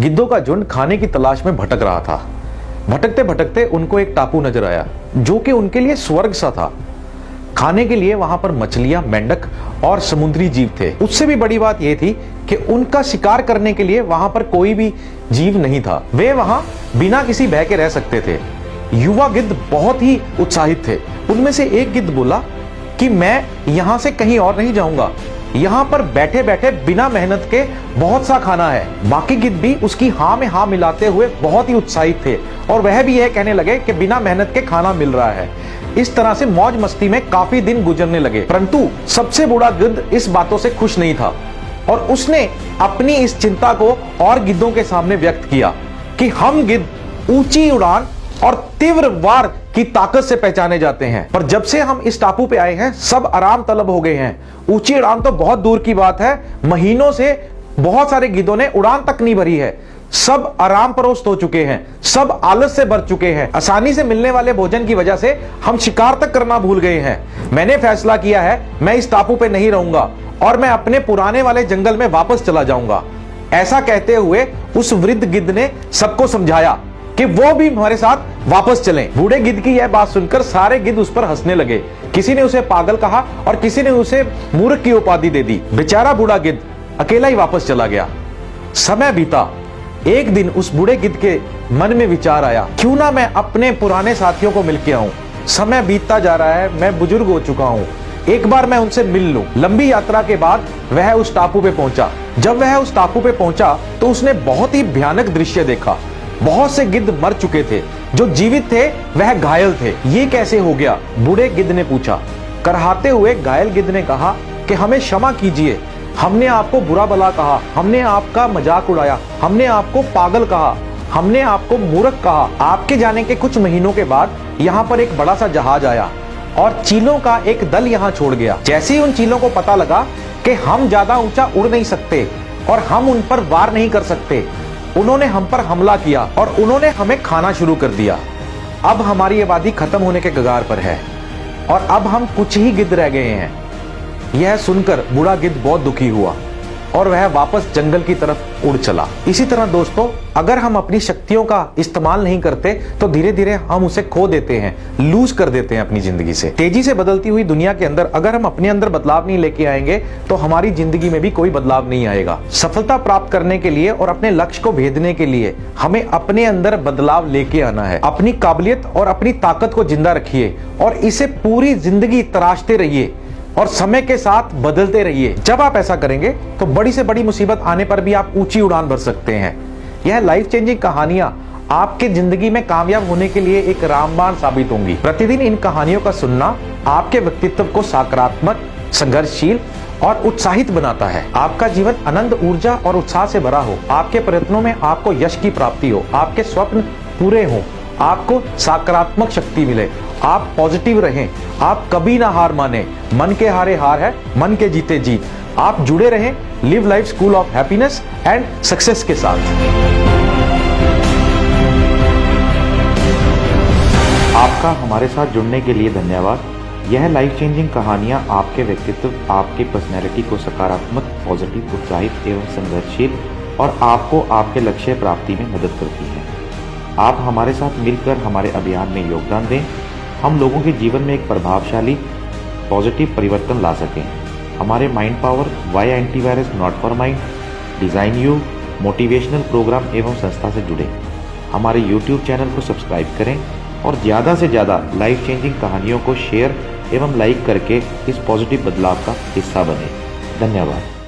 गिद्धों का झुंड खाने की तलाश में भटक रहा था। भटकते भटकते उनको एक टापू नजर आया जो कि उनके लिए स्वर्ग सा था। खाने के लिए वहां पर मछलियां, मेंढक और समुद्री जीव थे। उससे भी बड़ी बात यह थी कि उनका शिकार करने के लिए वहां पर कोई भी जीव नहीं था। वे वहां बिना किसी भय के रह सकते थे। युवा गिद्ध बहुत ही उत्साहित थे। उनमें से एक गिद्ध बोला कि मैं यहां से कहीं और नहीं जाऊंगा, यहां पर बैठे बैठे बिना मेहनत के बहुत सा खाना है। बाकी गिद्ध भी उसकी हाँ में हाँ मिलाते हुए बहुत ही उत्साहित थे और वह भी यह कहने लगे कि बिना मेहनत के खाना मिल रहा है। इस तरह से मौज मस्ती में काफी दिन गुजरने लगे। परंतु सबसे बूढ़ा गिद्ध इस बातों से खुश नहीं था और उसने अपनी इस चिंता को और गिद्धों के सामने व्यक्त किया कि हम गिद्ध ऊंची उड़ान और तीव्र वार की ताकत से पहचाने जाते हैं, पर जब से हम इस टापू पे आए हैं सब आराम तलब हो गए हैं। ऊंची उड़ान तो बहुत दूर की बात है, महीनों से बहुत सारे गिद्धों ने उड़ान तक नहीं भरी है। सब आराम परोस्त हो चुके हैं, सब आलस से भर चुके हैं। आसानी से मिलने वाले भोजन की वजह से हम शिकार तक करना भूल गए हैं। मैंने फैसला किया है मैं इस टापू पे नहीं रहूंगा और मैं अपने पुराने वाले जंगल में वापस चला जाऊंगा। ऐसा कहते हुए उस वृद्ध गिद्ध ने सबको समझाया कि वो भी हमारे साथ वापस चलें। बूढ़े गिद्ध की यह बात सुनकर सारे गिद्ध उस पर हंसने लगे। किसी ने उसे पागल कहा और किसी ने उसे मूर्ख की उपाधि दे दी। बेचारा बूढ़ा गिद्ध अकेला ही वापस चला गया। समय बीता। एक दिन उस बूढ़े गिद्ध के मन में विचार आया, क्यों ना मैं अपने पुराने साथियों को मिल के आऊं। समय बीतता जा रहा है, मैं बुजुर्ग हो चुका हूं, एक बार मैं उनसे मिल लूं। लंबी यात्रा के बाद वह उस टापू पे पहुंचा। जब वह उस टापू पे पहुंचा तो उसने बहुत ही भयानक दृश्य देखा। बहुत से गिद्ध मर चुके थे, जो जीवित थे वह घायल थे। ये कैसे हो गया? बूढ़े गिद्ध ने पूछा। कराहते हुए घायल गिद्ध ने कहा कि हमें क्षमा कीजिए, हमने आपको बुरा भला कहा, हमने आपका मजाक उड़ाया, हमने आपको पागल कहा, हमने आपको मूर्ख कहा। आपके जाने के कुछ महीनों के बाद यहाँ पर एक बड़ा सा जहाज आया और चीलों का एक दल यहाँ छोड़ गया। जैसे ही उन चीलों को पता लगा कि हम ज्यादा ऊंचा उड़ नहीं सकते और हम उन पर वार नहीं कर सकते, उन्होंने हम पर हमला किया और उन्होंने हमें खाना शुरू कर दिया। अब हमारी आबादी खत्म होने के कगार पर है और अब हम कुछ ही गिद्ध रह गए हैं। यह सुनकर बूढ़ा गिद्ध बहुत दुखी हुआ और वह वापस जंगल की तरफ उड़ चला। इसी तरह दोस्तों, अगर हम अपनी शक्तियों का इस्तेमाल नहीं करते तो धीरे धीरे हम उसे खो देते हैं, लूज कर देते हैं अपनी जिंदगी से। तेजी से बदलती हुई दुनिया के अंदर अगर हम अपने अंदर बदलाव नहीं लेके आएंगे तो हमारी जिंदगी में भी कोई बदलाव नहीं आएगा। सफलता प्राप्त करने के लिए और अपने लक्ष्य को भेदने के लिए हमें अपने अंदर बदलाव लेके आना है। अपनी काबिलियत और अपनी ताकत को जिंदा रखिए और इसे पूरी जिंदगी तराशते रहिए और समय के साथ बदलते रहिए। जब आप ऐसा करेंगे तो बड़ी से बड़ी मुसीबत आने पर भी आप ऊंची उड़ान भर सकते हैं। यह लाइफ चेंजिंग कहानियां आपके जिंदगी में कामयाब होने के लिए एक रामबाण साबित होंगी। प्रतिदिन इन कहानियों का सुनना आपके व्यक्तित्व को सकारात्मक, संघर्षशील और उत्साहित बनाता है। आपका जीवन आनंद, ऊर्जा और उत्साह से भरा हो। आपके प्रयत्नों में आपको यश की प्राप्ति हो, आपके स्वप्न पूरे हों, आपको सकारात्मक शक्ति मिले, आप पॉजिटिव रहें, आप कभी ना हार माने। मन के हारे हार है, मन के जीते जीत। आप जुड़े रहें live life school of happiness and success के साथ। आपका हमारे साथ जुड़ने के लिए धन्यवाद। यह लाइफ चेंजिंग कहानियाँ आपके व्यक्तित्व, आपकी पर्सनैलिटी को सकारात्मक, पॉजिटिव, उत्साहित एवं संघर्षशील और आपको आपके लक्ष्य प्राप्ति में मदद करती हैं। आप हमारे साथ मिलकर हमारे अभियान में योगदान दें, हम लोगों के जीवन में एक प्रभावशाली पॉजिटिव परिवर्तन ला सकें। हमारे mind power, why antivirus not for mind, design you, motivational programme एवं संस्था से जुड़े। हमारे YouTube चैनल को सब्सक्राइब करें और ज़्यादा से ज़्यादा लाइफ चेंजिंग कहानियों को शेयर एवं लाइक करके इस पॉजिटिव बदलाव का हिस्सा बने। धन्यवाद।